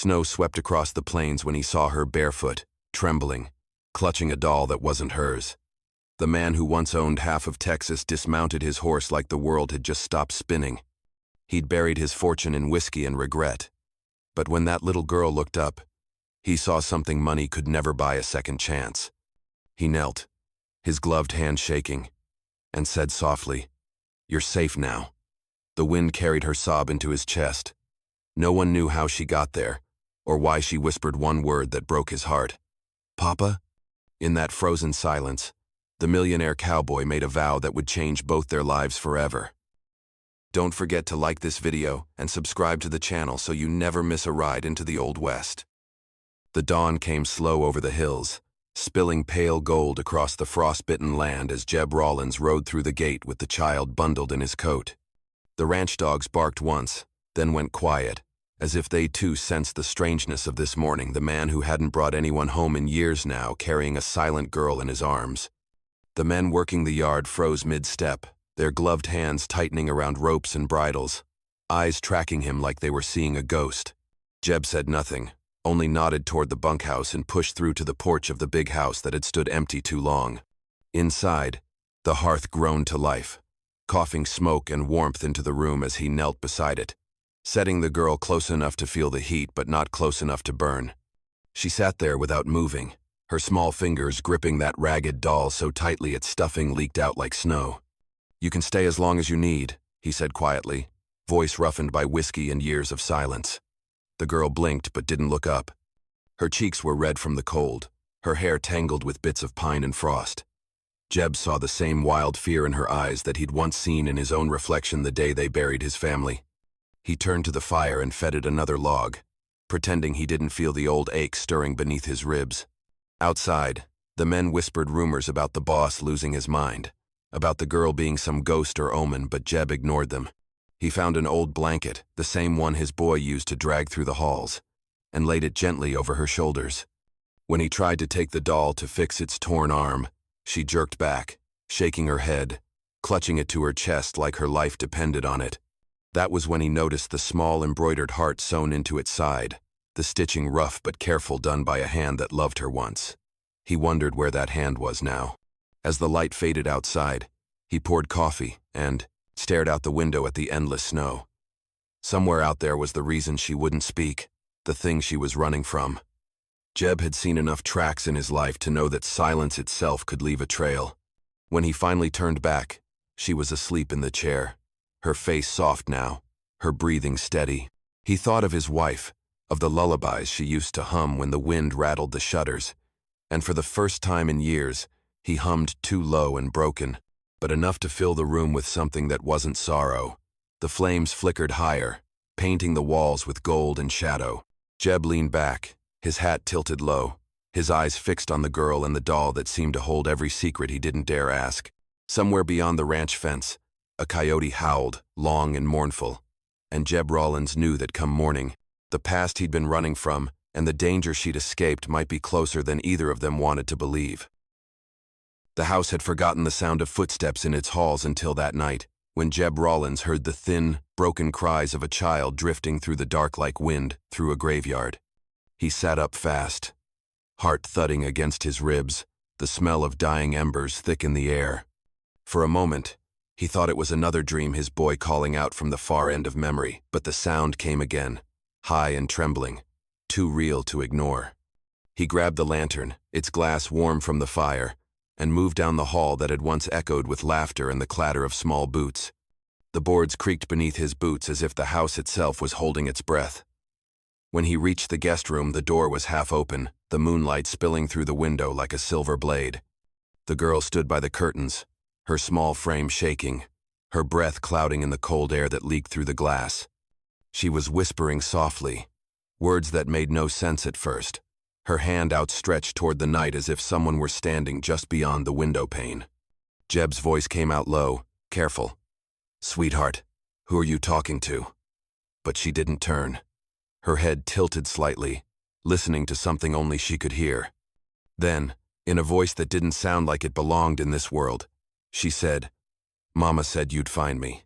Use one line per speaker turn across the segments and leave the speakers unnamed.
Snow swept across the plains when he saw her barefoot, trembling, clutching a doll that wasn't hers. The man who once owned half of Texas dismounted his horse like the world had just stopped spinning. He'd buried his fortune in whiskey and regret. But when that little girl looked up, he saw something money could never buy a second chance. He knelt, his gloved hand shaking, and said softly, "You're safe now." The wind carried her sob into his chest. No one knew how she got there, or why she whispered one word that broke his heart. "Papa?" In that frozen silence, the millionaire cowboy made a vow that would change both their lives forever. Don't forget to like this video and subscribe to the channel so you never miss a ride into the Old West. The dawn came slow over the hills, spilling pale gold across the frost-bitten land as Jeb Rawlins rode through the gate with the child bundled in his coat. The ranch dogs barked once, then went quiet, as if they too sensed the strangeness of this morning, the man who hadn't brought anyone home in years now carrying a silent girl in his arms. The men working the yard froze mid-step, their gloved hands tightening around ropes and bridles, eyes tracking him like they were seeing a ghost. Jeb said nothing, only nodded toward the bunkhouse and pushed through to the porch of the big house that had stood empty too long. Inside, the hearth groaned to life, coughing smoke and warmth into the room as he knelt beside it, setting the girl close enough to feel the heat but not close enough to burn. She sat there without moving, her small fingers gripping that ragged doll so tightly its stuffing leaked out like snow. "You can stay as long as you need," he said quietly, voice roughened by whiskey and years of silence. The girl blinked but didn't look up. Her cheeks were red from the cold, her hair tangled with bits of pine and frost. Jeb saw the same wild fear in her eyes that he'd once seen in his own reflection the day they buried his family. He turned to the fire and fed it another log, pretending he didn't feel the old ache stirring beneath his ribs. Outside, the men whispered rumors about the boss losing his mind, about the girl being some ghost or omen, but Jeb ignored them. He found an old blanket, the same one his boy used to drag through the halls, and laid it gently over her shoulders. When he tried to take the doll to fix its torn arm, she jerked back, shaking her head, clutching it to her chest like her life depended on it. That was when he noticed the small embroidered heart sewn into its side, the stitching rough but careful done by a hand that loved her once. He wondered where that hand was now. As the light faded outside, he poured coffee and stared out the window at the endless snow. Somewhere out there was the reason she wouldn't speak, the thing she was running from. Jeb had seen enough tracks in his life to know that silence itself could leave a trail. When he finally turned back, she was asleep in the chair, her face soft now, her breathing steady. He thought of his wife, of the lullabies she used to hum when the wind rattled the shutters, and for the first time in years, he hummed too low and broken, but enough to fill the room with something that wasn't sorrow. The flames flickered higher, painting the walls with gold and shadow. Jeb leaned back, his hat tilted low, his eyes fixed on the girl and the doll that seemed to hold every secret he didn't dare ask. Somewhere beyond the ranch fence, a coyote howled, long and mournful, and Jeb Rawlins knew that come morning, the past he'd been running from and the danger she'd escaped might be closer than either of them wanted to believe. The house had forgotten the sound of footsteps in its halls until that night, when Jeb Rawlins heard the thin, broken cries of a child drifting through the dark like wind through a graveyard. He sat up fast, heart thudding against his ribs, the smell of dying embers thick in the air. For a moment, he thought it was another dream, his boy calling out from the far end of memory, but the sound came again, high and trembling, too real to ignore. He grabbed the lantern, its glass warm from the fire, and moved down the hall that had once echoed with laughter and the clatter of small boots. The boards creaked beneath his boots as if the house itself was holding its breath. When he reached the guest room, the door was half open, the moonlight spilling through the window like a silver blade. The girl stood by the curtains, her small frame shaking, her breath clouding in the cold air that leaked through the glass. She was whispering softly, words that made no sense at first, her hand outstretched toward the night as if someone were standing just beyond the window pane. Jeb's voice came out low, careful. "Sweetheart, who are you talking to?" But she didn't turn. Her head tilted slightly, listening to something only she could hear. Then, in a voice that didn't sound like it belonged in this world, she said, "Mama said you'd find me."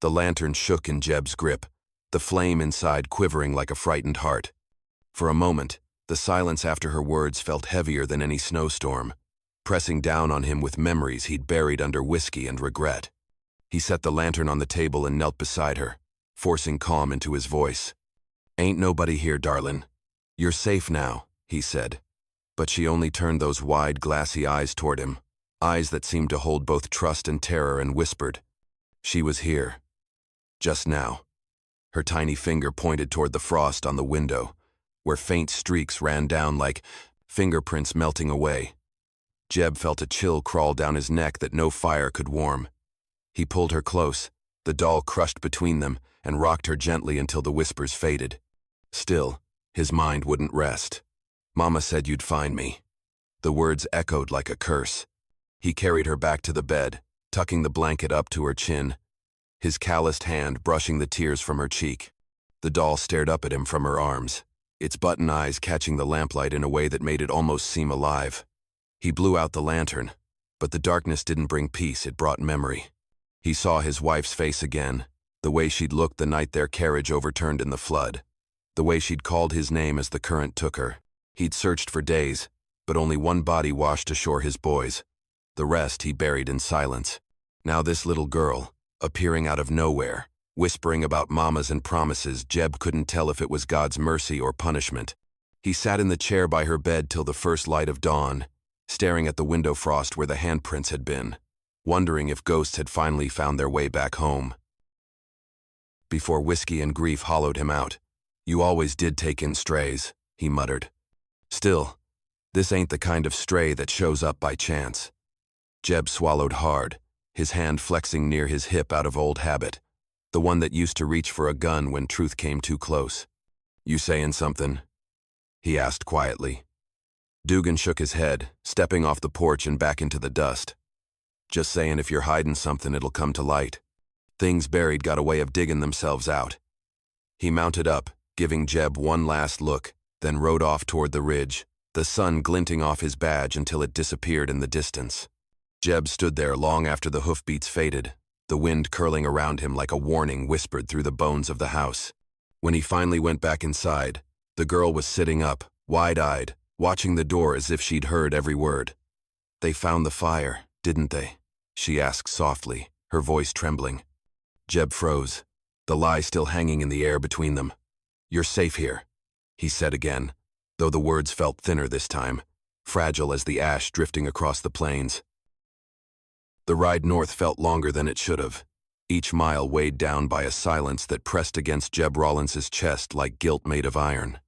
The lantern shook in Jeb's grip, the flame inside quivering like a frightened heart. For a moment, the silence after her words felt heavier than any snowstorm, pressing down on him with memories he'd buried under whiskey and regret. He set the lantern on the table and knelt beside her, forcing calm into his voice. "Ain't nobody here, darlin'. You're safe now," he said. But she only turned those wide, glassy eyes toward him, eyes that seemed to hold both trust and terror, and whispered, "She was here. Just now." Her tiny finger pointed toward the frost on the window, where faint streaks ran down like fingerprints melting away. Jeb felt a chill crawl down his neck that no fire could warm. He pulled her close, the doll crushed between them, and rocked her gently until the whispers faded. Still, his mind wouldn't rest. "Mama said you'd find me." The words echoed like a curse. He carried her back to the bed, tucking the blanket up to her chin, his calloused hand brushing the tears from her cheek. The doll stared up at him from her arms, its button eyes catching the lamplight in a way that made it almost seem alive. He blew out the lantern, but the darkness didn't bring peace, it brought memory. He saw his wife's face again, the way she'd looked the night their carriage overturned in the flood, the way she'd called his name as the current took her. He'd searched for days, but only one body washed ashore his boys. The rest he buried in silence. Now this little girl, appearing out of nowhere, whispering about mamas and promises, Jeb couldn't tell if it was God's mercy or punishment. He sat in the chair by her bed till the first light of dawn, staring at the window frost where the handprints had been, wondering if ghosts had finally found their way back home. Before whiskey and grief hollowed him out. "You always did take in strays," he muttered. "Still, this ain't the kind of stray that shows up by chance." Jeb swallowed hard, his hand flexing near his hip out of old habit, the one that used to reach for a gun when truth came too close. "You sayin' something?" he asked quietly. Dugan shook his head, stepping off the porch and back into the dust. "Just sayin' if you're hiding something, it'll come to light. Things buried got a way of digging themselves out." He mounted up, giving Jeb one last look, then rode off toward the ridge, the sun glinting off his badge until it disappeared in the distance. Jeb stood there long after the hoofbeats faded, the wind curling around him like a warning whispered through the bones of the house. When he finally went back inside, the girl was sitting up, wide-eyed, watching the door as if she'd heard every word. "They found the fire, didn't they?" she asked softly, her voice trembling. Jeb froze, the lie still hanging in the air between them. "You're safe here," he said again, though the words felt thinner this time, fragile as the ash drifting across the plains. The ride north felt longer than it should have, each mile weighed down by a silence that pressed against Jeb Rollins's chest like guilt made of iron.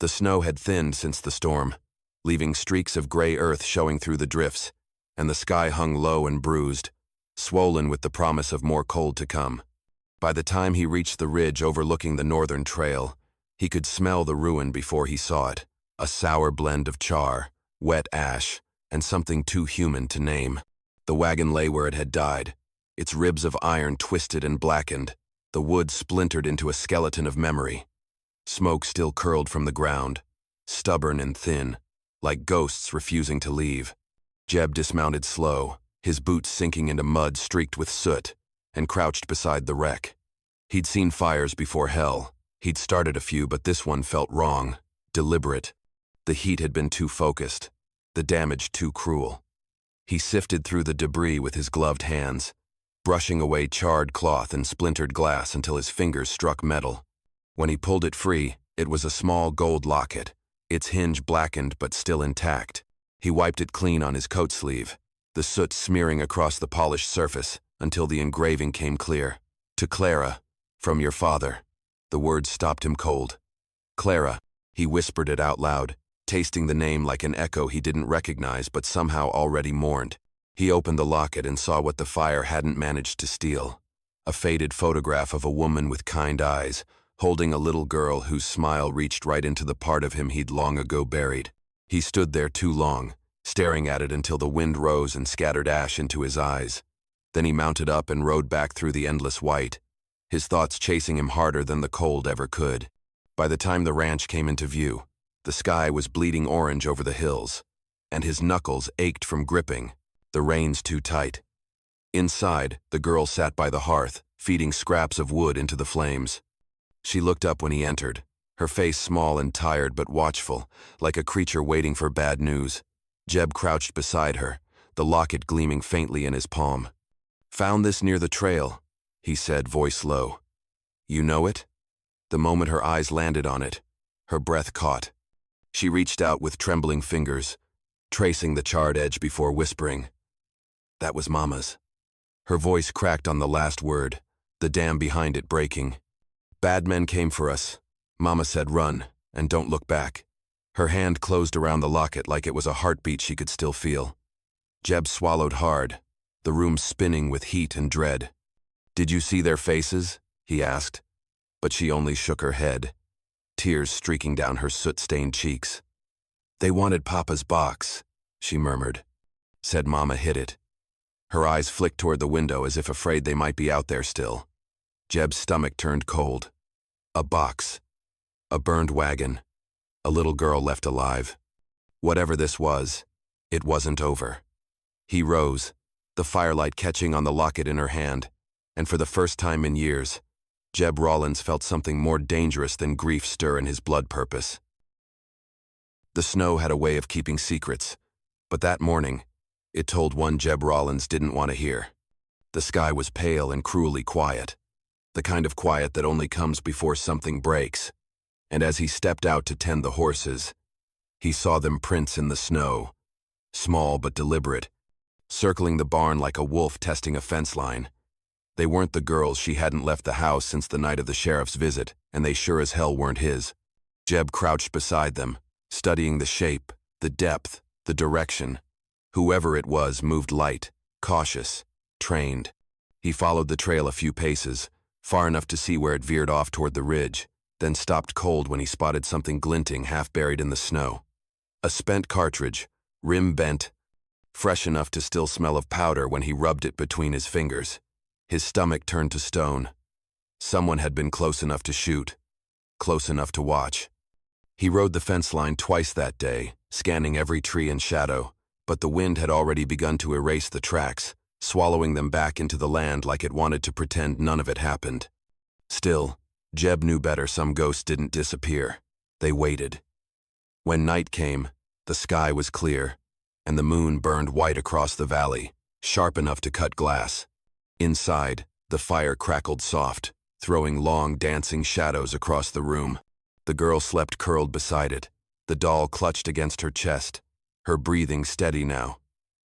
The snow had thinned since the storm, leaving streaks of gray earth showing through the drifts, and the sky hung low and bruised, swollen with the promise of more cold to come. By the time he reached the ridge overlooking the northern trail, he could smell the ruin before he saw it, a sour blend of char, wet ash, and something too human to name. The wagon lay where it had died, its ribs of iron twisted and blackened, the wood splintered into a skeleton of memory. Smoke still curled from the ground, stubborn and thin, like ghosts refusing to leave. Jeb dismounted slow, his boots sinking into mud streaked with soot, and crouched beside the wreck. He'd seen fires before hell. He'd started a few, but this one felt wrong, deliberate. The heat had been too focused, the damage too cruel. He sifted through the debris with his gloved hands, brushing away charred cloth and splintered glass until his fingers struck metal. When he pulled it free, it was a small gold locket, its hinge blackened but still intact. He wiped it clean on his coat sleeve, the soot smearing across the polished surface until the engraving came clear. "To Clara, from your father." The words stopped him cold. "Clara," he whispered it out loud, tasting the name like an echo he didn't recognize but somehow already mourned. He opened the locket and saw what the fire hadn't managed to steal. A faded photograph of a woman with kind eyes, holding a little girl whose smile reached right into the part of him he'd long ago buried. He stood there too long, staring at it until the wind rose and scattered ash into his eyes. Then he mounted up and rode back through the endless white, his thoughts chasing him harder than the cold ever could. By the time the ranch came into view, the sky was bleeding orange over the hills, and his knuckles ached from gripping, the reins too tight. Inside, the girl sat by the hearth, feeding scraps of wood into the flames. She looked up when he entered, her face small and tired but watchful, like a creature waiting for bad news. Jeb crouched beside her, the locket gleaming faintly in his palm. "Found this near the trail," he said, voice low. "You know it?" The moment her eyes landed on it, her breath caught. She reached out with trembling fingers, tracing the charred edge before whispering, "That was Mama's." Her voice cracked on the last word, the dam behind it breaking. "Bad men came for us. Mama said run, and don't look back." Her hand closed around the locket like it was a heartbeat she could still feel. Jeb swallowed hard, the room spinning with heat and dread. "Did you see their faces?" he asked. But she only shook her head, tears streaking down her soot-stained cheeks. "They wanted Papa's box," she murmured. "Said Mama hid it." Her eyes flicked toward the window as if afraid they might be out there still. Jeb's stomach turned cold. A box. A burned wagon. A little girl left alive. Whatever this was, it wasn't over. He rose, the firelight catching on the locket in her hand, and for the first time in years, Jeb Rollins felt something more dangerous than grief stir in his blood purpose. The snow had a way of keeping secrets, but that morning, it told one Jeb Rollins didn't want to hear. The sky was pale and cruelly quiet, the kind of quiet that only comes before something breaks. And as he stepped out to tend the horses, he saw them prints in the snow, small but deliberate, circling the barn like a wolf testing a fence line. They weren't the girls. She hadn't left the house since the night of the sheriff's visit, and they sure as hell weren't his. Jeb crouched beside them, studying the shape, the depth, the direction. Whoever it was moved light, cautious, trained. He followed the trail a few paces, far enough to see where it veered off toward the ridge, then stopped cold when he spotted something glinting half buried in the snow. A spent cartridge, rim bent, fresh enough to still smell of powder when he rubbed it between his fingers. His stomach turned to stone. Someone had been close enough to shoot, close enough to watch. He rode the fence line twice that day, scanning every tree and shadow, but the wind had already begun to erase the tracks, swallowing them back into the land like it wanted to pretend none of it happened. Still, Jeb knew better. Some ghosts didn't disappear. They waited. When night came, the sky was clear, and the moon burned white across the valley, sharp enough to cut glass. Inside, the fire crackled soft, throwing long, dancing shadows across the room. The girl slept curled beside it, the doll clutched against her chest, her breathing steady now,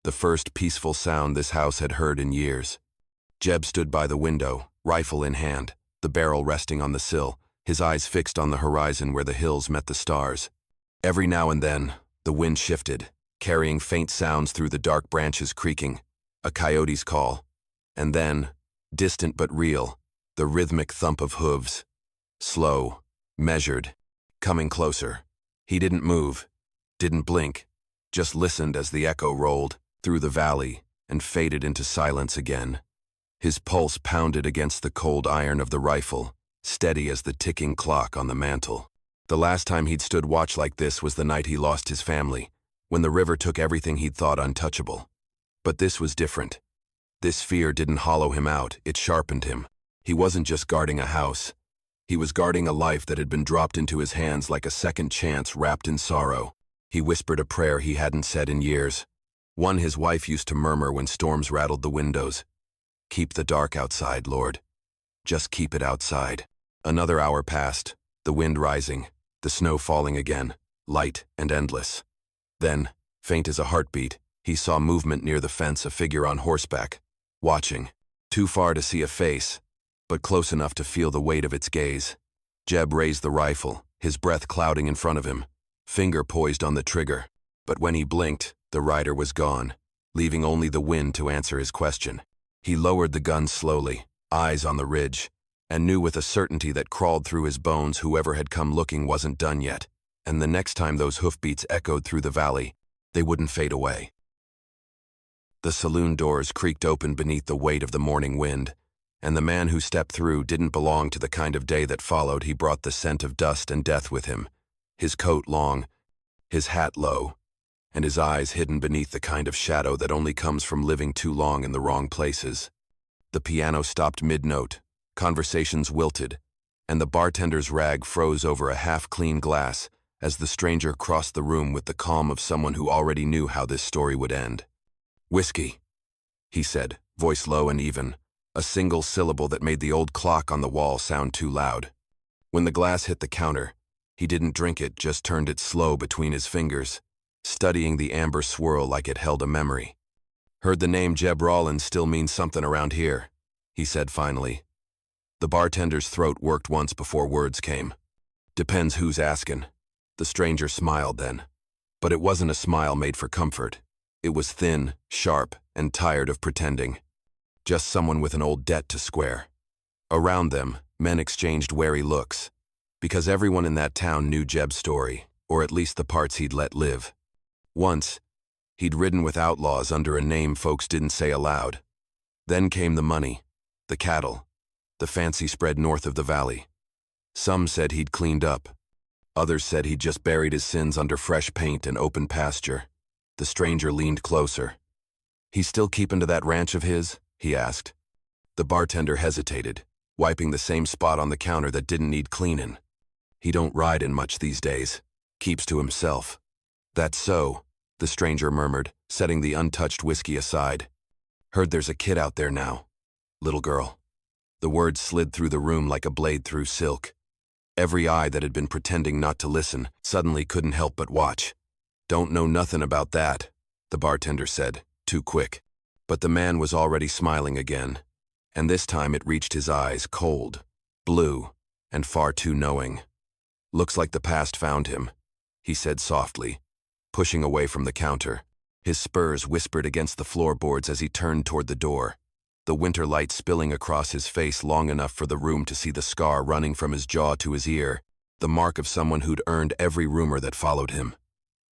the first peaceful sound this house had heard in years. Jeb stood by the window, rifle in hand, the barrel resting on the sill, his eyes fixed on the horizon where the hills met the stars. Every now and then, the wind shifted, carrying faint sounds through the dark branches creaking, a coyote's call. And then, distant but real, the rhythmic thump of hooves. Slow, measured, coming closer. He didn't move, didn't blink, just listened as the echo rolled through the valley and faded into silence again. His pulse pounded against the cold iron of the rifle, steady as the ticking clock on the mantel. The last time he'd stood watch like this was the night he lost his family, when the river took everything he'd thought untouchable. But this was different. This fear didn't hollow him out, it sharpened him. He wasn't just guarding a house. He was guarding a life that had been dropped into his hands like a second chance wrapped in sorrow. He whispered a prayer he hadn't said in years, one his wife used to murmur when storms rattled the windows. "Keep the dark outside, Lord. Just keep it outside." Another hour passed, the wind rising, the snow falling again, light and endless. Then, faint as a heartbeat, he saw movement near the fence, a figure on horseback, watching, too far to see a face, but close enough to feel the weight of its gaze. Jeb raised the rifle, his breath clouding in front of him, finger poised on the trigger. But when he blinked, the rider was gone, leaving only the wind to answer his question. He lowered the gun slowly, eyes on the ridge, and knew with a certainty that crawled through his bones whoever had come looking wasn't done yet, and the next time those hoofbeats echoed through the valley, they wouldn't fade away. The saloon doors creaked open beneath the weight of the morning wind, and the man who stepped through didn't belong to the kind of day that followed. He brought the scent of dust and death with him, his coat long, his hat low, and his eyes hidden beneath the kind of shadow that only comes from living too long in the wrong places. The piano stopped mid-note, conversations wilted, and the bartender's rag froze over a half-clean glass as the stranger crossed the room with the calm of someone who already knew how this story would end. "Whiskey," he said, voice low and even, a single syllable that made the old clock on the wall sound too loud. When the glass hit the counter, he didn't drink it, just turned it slow between his fingers, studying the amber swirl like it held a memory. "Heard the name Jeb Rollins still means something around here," he said finally. The bartender's throat worked once before words came. "Depends who's askin'." The stranger smiled then. But it wasn't a smile made for comfort. It was thin, sharp, and tired of pretending. Just someone with an old debt to square. Around them, men exchanged wary looks, because everyone in that town knew Jeb's story, or at least the parts he'd let live. Once, he'd ridden with outlaws under a name folks didn't say aloud. Then came the money, the cattle, the fancy spread north of the valley. Some said he'd cleaned up. Others said he'd just buried his sins under fresh paint and open pasture. The stranger leaned closer. "He's still keepin' to that ranch of his?" he asked. The bartender hesitated, wiping the same spot on the counter that didn't need cleanin'. "He don't ride in much these days. Keeps to himself." "That's so," the stranger murmured, setting the untouched whiskey aside. "Heard there's a kid out there now. Little girl." The words slid through the room like a blade through silk. Every eye that had been pretending not to listen suddenly couldn't help but watch. "Don't know nothing about that," the bartender said, too quick. But the man was already smiling again, and this time it reached his eyes, cold, blue, and far too knowing. "Looks like the past found him," he said softly, pushing away from the counter. His spurs whispered against the floorboards as he turned toward the door, the winter light spilling across his face long enough for the room to see the scar running from his jaw to his ear, the mark of someone who'd earned every rumor that followed him.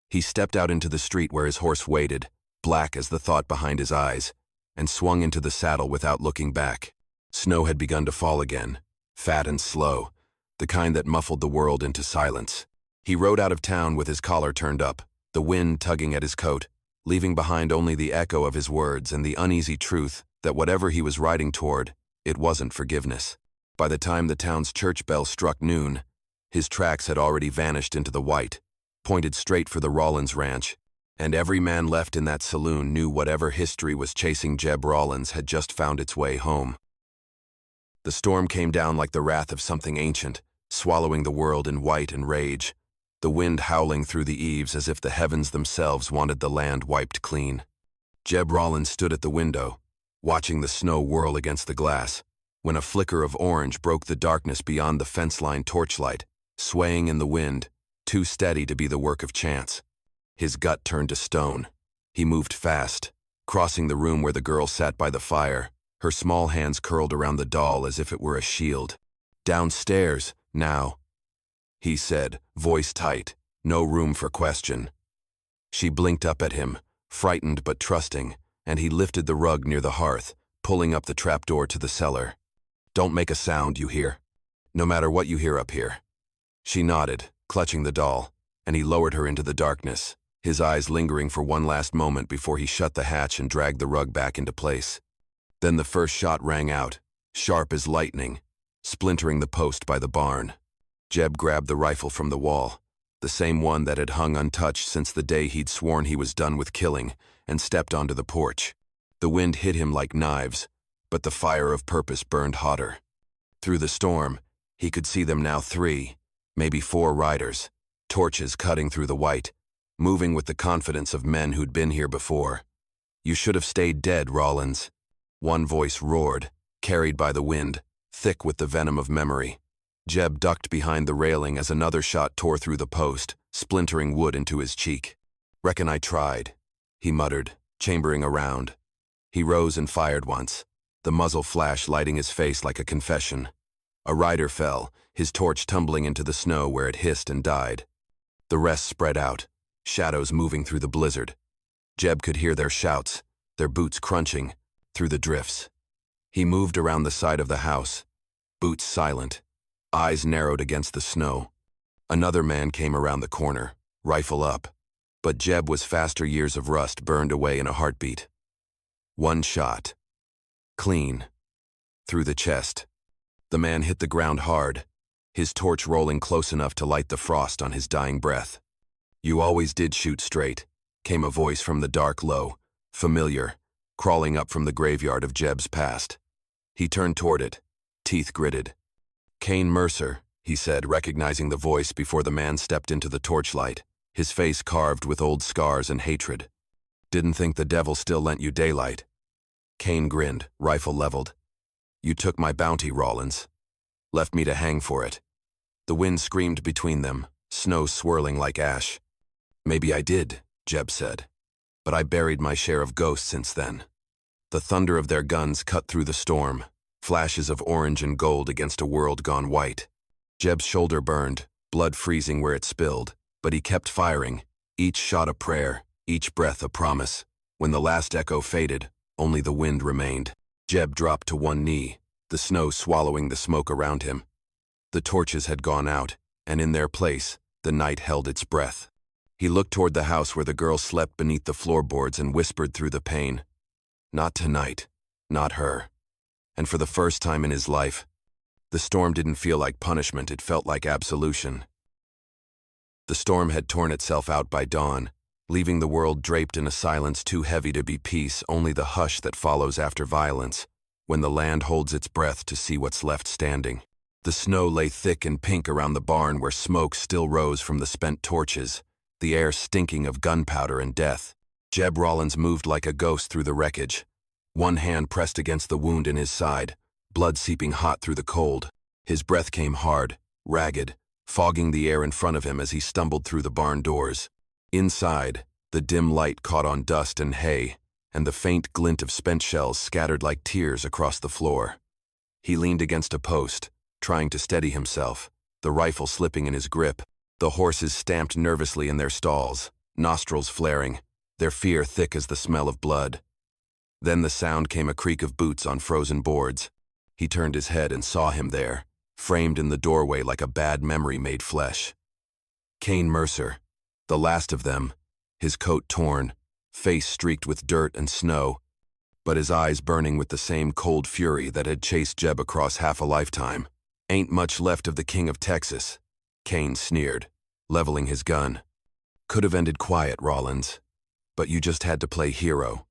He stepped out into the street where his horse waited, black as the thought behind his eyes, and swung into the saddle without looking back. Snow had begun to fall again, fat and slow, the kind that muffled the world into silence. He rode out of town with his collar turned up, the wind tugging at his coat, leaving behind only the echo of his words and the uneasy truth that whatever he was riding toward, it wasn't forgiveness. By the time the town's church bell struck noon, his tracks had already vanished into the white, pointed straight for the Rollins ranch, and every man left in that saloon knew whatever history was chasing Jeb Rollins had just found its way home. The storm came down like the wrath of something ancient, swallowing the world in white and rage, the wind howling through the eaves as if the heavens themselves wanted the land wiped clean. Jeb Rollins stood at the window, watching the snow whirl against the glass, when a flicker of orange broke the darkness beyond the fence-line torchlight, swaying in the wind, too steady to be the work of chance. His gut turned to stone. He moved fast, crossing the room where the girl sat by the fire, her small hands curled around the doll as if it were a shield. "Downstairs, now," he said, voice tight, no room for question. She blinked up at him, frightened but trusting, and he lifted the rug near the hearth, pulling up the trapdoor to the cellar. "Don't make a sound, you hear? No matter what you hear up here." She nodded, clutching the doll, and he lowered her into the darkness, his eyes lingering for one last moment before he shut the hatch and dragged the rug back into place. Then the first shot rang out, sharp as lightning, splintering the post by the barn. Jeb grabbed the rifle from the wall, the same one that had hung untouched since the day he'd sworn he was done with killing, and stepped onto the porch. The wind hit him like knives, but the fire of purpose burned hotter. Through the storm, he could see them now, 3, maybe 4 riders, torches cutting through the white, moving with the confidence of men who'd been here before. "You should have stayed dead, Rollins," one voice roared, carried by the wind, thick with the venom of memory. Jeb ducked behind the railing as another shot tore through the post, splintering wood into his cheek. "Reckon I tried," he muttered, chambering around. He rose and fired once, the muzzle flash lighting his face like a confession. A rider fell, his torch tumbling into the snow where it hissed and died. The rest spread out, shadows moving through the blizzard. Jeb could hear their shouts, their boots crunching, through the drifts. He moved around the side of the house, boots silent, eyes narrowed against the snow. Another man came around the corner, rifle up, but Jeb was faster. Years of rust burned away in a heartbeat. One shot. Clean. Through the chest. The man hit the ground hard, his torch rolling close enough to light the frost on his dying breath. "You always did shoot straight," came a voice from the dark low, familiar, crawling up from the graveyard of Jeb's past. He turned toward it, teeth gritted. "Kane Mercer," he said, recognizing the voice before the man stepped into the torchlight, his face carved with old scars and hatred. "Didn't think the devil still lent you daylight." Kane grinned, rifle leveled. "You took my bounty, Rollins. Left me to hang for it." The wind screamed between them, snow swirling like ash. "Maybe I did," Jeb said, "but I buried my share of ghosts since then." The thunder of their guns cut through the storm, flashes of orange and gold against a world gone white. Jeb's shoulder burned, blood freezing where it spilled, but he kept firing, each shot a prayer, each breath a promise. When the last echo faded, only the wind remained. Jeb dropped to one knee, the snow swallowing the smoke around him. The torches had gone out, and in their place, the night held its breath. He looked toward the house where the girl slept beneath the floorboards and whispered through the pain, "Not tonight, not her." And for the first time in his life, the storm didn't feel like punishment, it felt like absolution. The storm had torn itself out by dawn, leaving the world draped in a silence too heavy to be peace, only the hush that follows after violence, when the land holds its breath to see what's left standing. The snow lay thick and pink around the barn where smoke still rose from the spent torches, the air stinking of gunpowder and death. Jeb Rollins moved like a ghost through the wreckage, one hand pressed against the wound in his side, blood seeping hot through the cold. His breath came hard, ragged, fogging the air in front of him as he stumbled through the barn doors. Inside, the dim light caught on dust and hay, and the faint glint of spent shells scattered like tears across the floor. He leaned against a post, trying to steady himself, the rifle slipping in his grip. The horses stamped nervously in their stalls, nostrils flaring, their fear thick as the smell of blood. Then the sound came, a creak of boots on frozen boards. He turned his head and saw him there, framed in the doorway like a bad memory made flesh. Kane Mercer, the last of them, his coat torn, face streaked with dirt and snow, but his eyes burning with the same cold fury that had chased Jeb across half a lifetime. "Ain't much left of the King of Texas," Kane sneered, leveling his gun. "Could have ended quiet, Rollins, but you just had to play hero."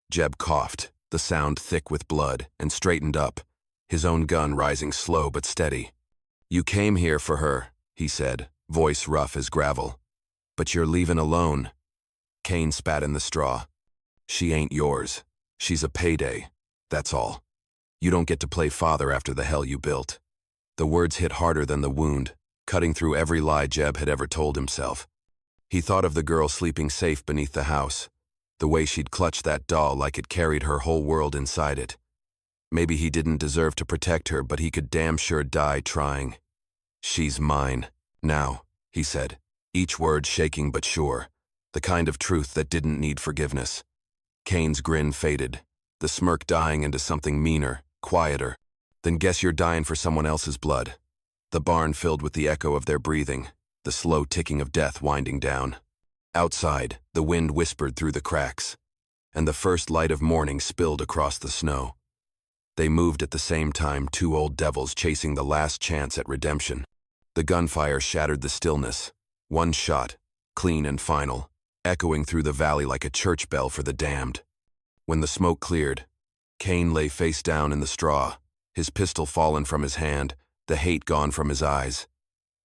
Jeb coughed, the sound thick with blood, and straightened up, his own gun rising slow but steady. "You came here for her," he said, voice rough as gravel. "But you're leaving alone." Kane spat in the straw. "She ain't yours. She's a payday. That's all. You don't get to play father after the hell you built." The words hit harder than the wound, cutting through every lie Jeb had ever told himself. He thought of the girl sleeping safe beneath the house, the way she'd clutched that doll like it carried her whole world inside it. Maybe he didn't deserve to protect her, but he could damn sure die trying. "She's mine, now," he said, each word shaking but sure, the kind of truth that didn't need forgiveness. Kane's grin faded, the smirk dying into something meaner, quieter. "Then guess you're dying for someone else's blood." The barn filled with the echo of their breathing, the slow ticking of death winding down. Outside, the wind whispered through the cracks, and the first light of morning spilled across the snow. They moved at the same time, two old devils chasing the last chance at redemption. The gunfire shattered the stillness, one shot, clean and final, echoing through the valley like a church bell for the damned. When the smoke cleared, Kane lay face down in the straw, his pistol fallen from his hand, the hate gone from his eyes.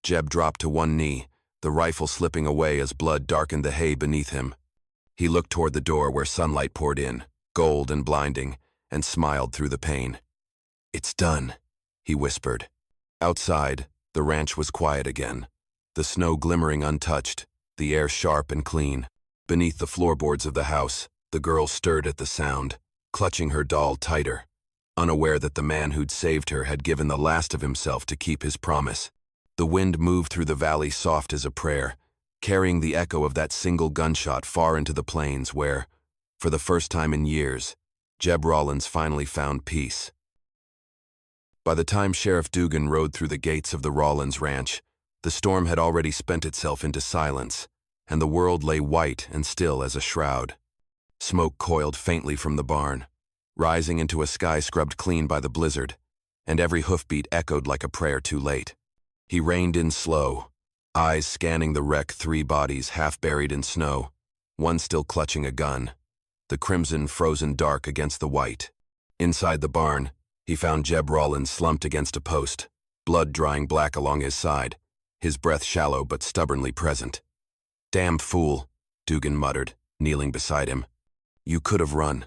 Jeb dropped to one knee, the rifle slipping away as blood darkened the hay beneath him. He looked toward the door where sunlight poured in, gold and blinding, and smiled through the pain. "It's done," he whispered. Outside, the ranch was quiet again, the snow glimmering untouched, the air sharp and clean. Beneath the floorboards of the house, the girl stirred at the sound, clutching her doll tighter, unaware that the man who'd saved her had given the last of himself to keep his promise. The wind moved through the valley soft as a prayer, carrying the echo of that single gunshot far into the plains where, for the first time in years, Jeb Rollins finally found peace. By the time Sheriff Dugan rode through the gates of the Rollins ranch, the storm had already spent itself into silence, and the world lay white and still as a shroud. Smoke coiled faintly from the barn, rising into a sky scrubbed clean by the blizzard, and every hoofbeat echoed like a prayer too late. He reined in slow, eyes scanning the wreck, 3 bodies half buried in snow, one still clutching a gun, the crimson frozen dark against the white. Inside the barn, he found Jeb Rollins slumped against a post, blood drying black along his side, his breath shallow but stubbornly present. "Damn fool," Dugan muttered, kneeling beside him. "You could have run."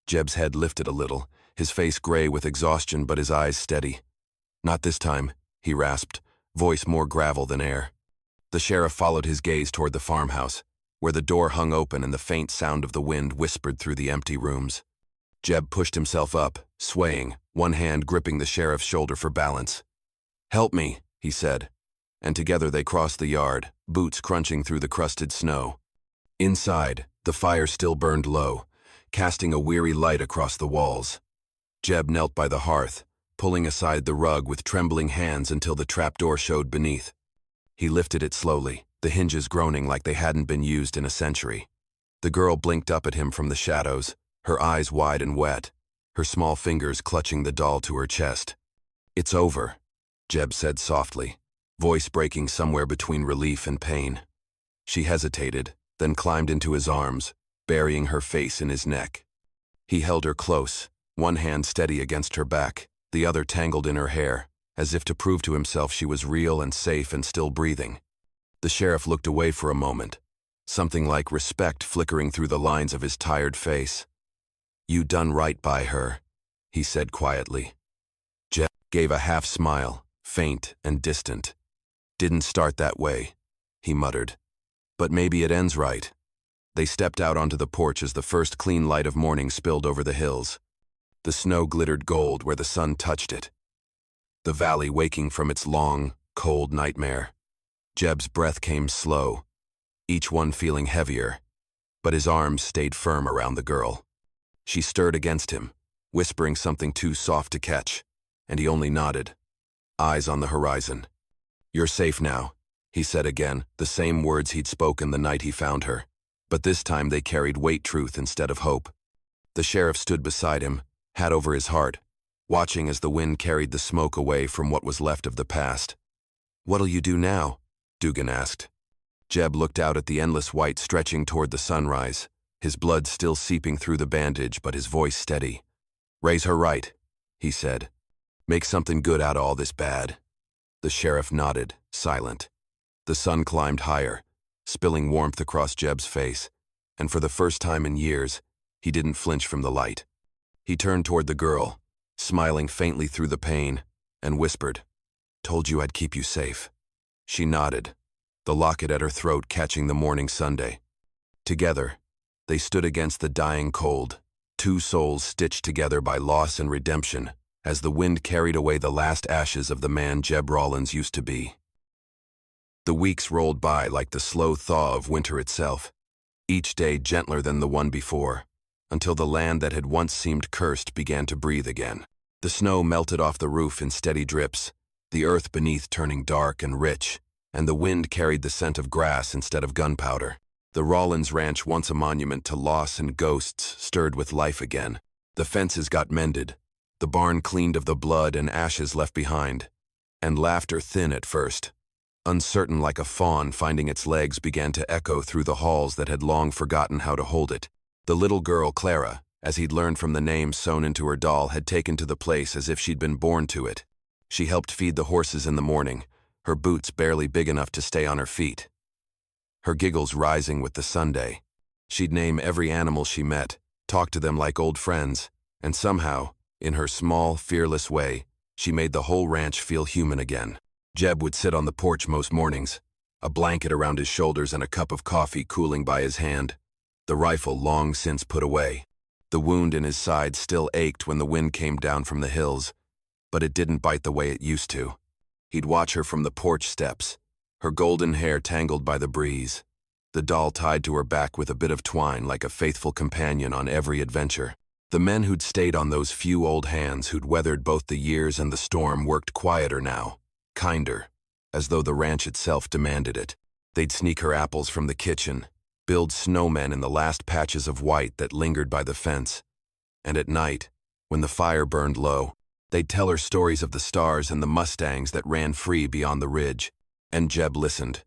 Jeb's head lifted a little, his face gray with exhaustion but his eyes steady. "Not this time," he rasped, voice more gravel than air. The sheriff followed his gaze toward the farmhouse, where the door hung open and the faint sound of the wind whispered through the empty rooms. Jeb pushed himself up, swaying, one hand gripping the sheriff's shoulder for balance. "Help me," he said, and together they crossed the yard, boots crunching through the crusted snow. Inside, the fire still burned low, casting a weary light across the walls. Jeb knelt by the hearth, pulling aside the rug with trembling hands until the trapdoor showed beneath. He lifted it slowly, the hinges groaning like they hadn't been used in a century. The girl blinked up at him from the shadows, her eyes wide and wet, her small fingers clutching the doll to her chest. "It's over," Jeb said softly, voice breaking somewhere between relief and pain. She hesitated, then climbed into his arms, burying her face in his neck. He held her close, one hand steady against her back, the other tangled in her hair, as if to prove to himself she was real and safe and still breathing. The sheriff looked away for a moment, something like respect flickering through the lines of his tired face. "You done right by her," he said quietly. Jeb gave a half smile, faint and distant. "Didn't start that way," he muttered. "But maybe it ends right." They stepped out onto the porch as the first clean light of morning spilled over the hills. The snow glittered gold where the sun touched it, the valley waking from its long, cold nightmare. Jeb's breath came slow, each one feeling heavier, but his arms stayed firm around the girl. She stirred against him, whispering something too soft to catch, and he only nodded, eyes on the horizon. "You're safe now," he said again, the same words he'd spoken the night he found her, but this time they carried weight truth instead of hope. The sheriff stood beside him, hat over his heart, watching as the wind carried the smoke away from what was left of the past. "What'll you do now?" Dugan asked. Jeb looked out at the endless white stretching toward the sunrise, his blood still seeping through the bandage but his voice steady. "Raise her right," he said. "Make something good out of all this bad." The sheriff nodded, silent. The sun climbed higher, spilling warmth across Jeb's face, and for the first time in years, he didn't flinch from the light. He turned toward the girl, smiling faintly through the pain, and whispered, "Told you I'd keep you safe." She nodded, the locket at her throat catching the morning Sunday. Together, they stood against the dying cold, 2 souls stitched together by loss and redemption, as the wind carried away the last ashes of the man Jeb Rollins used to be. The weeks rolled by like the slow thaw of winter itself, each day gentler than the one before, until the land that had once seemed cursed began to breathe again. The snow melted off the roof in steady drips, the earth beneath turning dark and rich, and the wind carried the scent of grass instead of gunpowder. The Rollins ranch, once a monument to loss and ghosts, stirred with life again. The fences got mended, the barn cleaned of the blood and ashes left behind, and laughter thin at first, uncertain like a fawn finding its legs, began to echo through the halls that had long forgotten how to hold it. The little girl, Clara, as he'd learned from the name sewn into her doll, had taken to the place as if she'd been born to it. She helped feed the horses in the morning, her boots barely big enough to stay on her feet, her giggles rising with the Sunday. She'd name every animal she met, talk to them like old friends, and somehow, in her small, fearless way, she made the whole ranch feel human again. Jeb would sit on the porch most mornings, a blanket around his shoulders and a cup of coffee cooling by his hand, the rifle long since put away. The wound in his side still ached when the wind came down from the hills, but it didn't bite the way it used to. He'd watch her from the porch steps, her golden hair tangled by the breeze, the doll tied to her back with a bit of twine like a faithful companion on every adventure. The men who'd stayed on those few old hands who'd weathered both the years and the storm worked quieter now, kinder, as though the ranch itself demanded it. They'd sneak her apples from the kitchen, build snowmen in the last patches of white that lingered by the fence, and at night, when the fire burned low, They'd tell her stories of the stars and the mustangs that ran free beyond the ridge, and Jeb listened,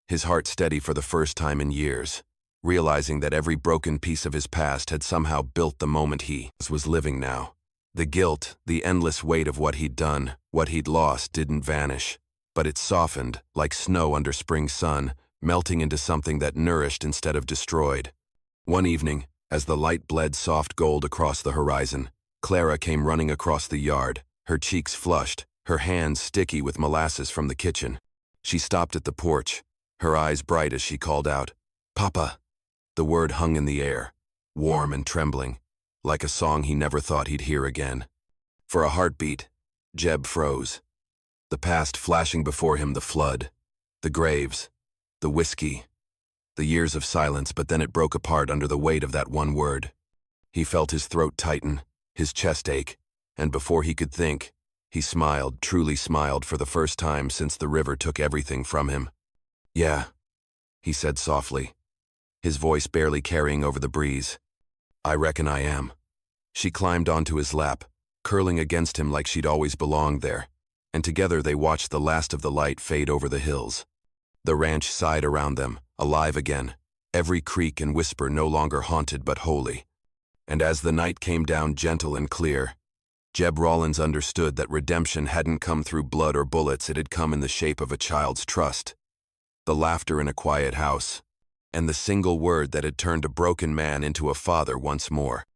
his heart steady for the first time in years, realizing that every broken piece of his past had somehow built the moment he was living now. The guilt, the endless weight of what he'd done, what he'd lost, didn't vanish, but it softened, like snow under spring sun, melting into something that nourished instead of destroyed. One evening, as the light bled soft gold across the horizon, Clara came running across the yard, her cheeks flushed, her hands sticky with molasses from the kitchen. She stopped at the porch, her eyes bright as she called out, "Papa!" The word hung in the air, warm and trembling, like a song he never thought he'd hear again. For a heartbeat, Jeb froze. The past flashing before him, the flood, the graves, the whiskey, the years of silence, but then it broke apart under the weight of that one word. He felt his throat tighten, his chest ache, and before he could think, he smiled, truly smiled for the first time since the river took everything from him. "Yeah," he said softly, his voice barely carrying over the breeze. "I reckon I am." She climbed onto his lap, curling against him like she'd always belonged there, and together they watched the last of the light fade over the hills. The ranch sighed around them, alive again, every creak and whisper no longer haunted but holy. And as the night came down gentle and clear, Jeb Rollins understood that redemption hadn't come through blood or bullets, it had come in the shape of a child's trust, the laughter in a quiet house, and the single word that had turned a broken man into a father once more.